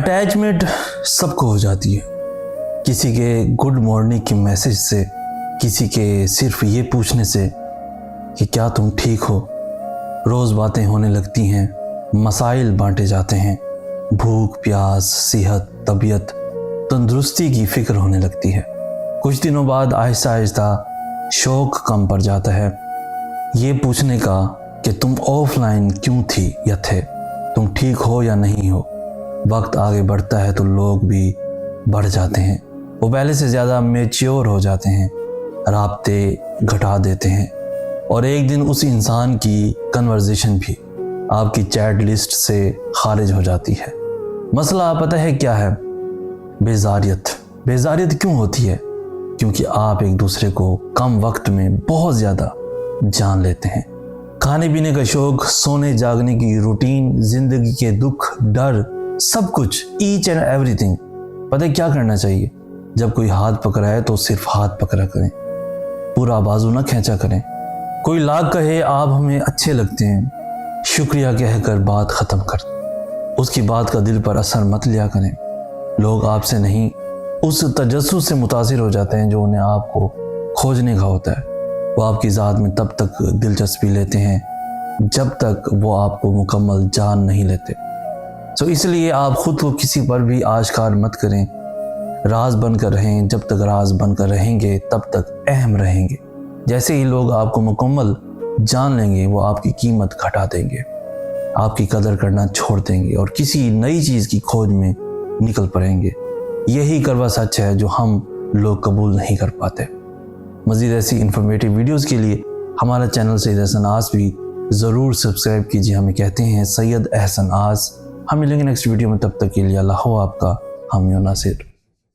Attachment सबको हो जाती है, किसी के गुड मॉर्निंग के मैसेज से, किसी के सिर्फ ये पूछने से कि क्या तुम ठीक हो। रोज़ बातें होने लगती हैं, मसाइल बांटे जाते हैं, भूख प्यास, सेहत, तबीयत, तंदुरुस्ती की फ़िक्र होने लगती है। कुछ दिनों बाद आहिस्ता आहिस्ता शौक़ कम पड़ जाता है ये पूछने का कि तुम ऑफलाइन क्यों थी या थे, तुम ठीक हो या नहीं हो। वक्त आगे बढ़ता है तो लोग भी बढ़ जाते हैं, वो पहले से ज़्यादा मैच्योर हो जाते हैं, राब्ते घटा देते हैं और एक दिन उस इंसान की कन्वर्सेशन भी आपकी चैट लिस्ट से खारिज हो जाती है। मसला पता है क्या है? बेजारियत क्यों होती है? क्योंकि आप एक दूसरे को कम वक्त में बहुत ज़्यादा जान लेते हैं। खाने पीने का शौक़, सोने जागने की रूटीन, ज़िंदगी के दुख, डर, सब कुछ, ईच एंड एवरीथिंग। पता है क्या करना चाहिए? जब कोई हाथ पकड़ाए तो सिर्फ हाथ पकड़ा करें, पूरा बाजू ना खींचा करें। कोई लाख कहे आप हमें अच्छे लगते हैं, शुक्रिया कहकर बात ख़त्म कर, उसकी बात का दिल पर असर मत लिया करें। लोग आपसे नहीं, उस तजस्सुस से मुतासिर हो जाते हैं जो उन्हें आपको खोजने का होता है। वो आपकी ज़ात में तब तक दिलचस्पी लेते हैं जब तक वो आपको मुकम्मल जान नहीं लेते। तो इसलिए आप ख़ुद को किसी पर भी आश्कार मत करें, राज बनकर रहें। जब तक राज बनकर रहेंगे तब तक अहम रहेंगे। जैसे ही लोग आपको मुकम्मल जान लेंगे वो आपकी कीमत घटा देंगे, आपकी कदर करना छोड़ देंगे और किसी नई चीज़ की खोज में निकल पड़ेंगे। यही कड़वा सच है जो हम लोग कबूल नहीं कर पाते। मज़ीद ऐसी इन्फॉर्मेटिव वीडियोस के लिए हमारा चैनल सैयद अहसन आस भी ज़रूर सब्सक्राइब कीजिए। हमें कहते हैं सैयद अहसन आस। हम मिलेंगे नेक्स्ट वीडियो में, तब तक के लिए अल्लाह आपका हामी और नासिर।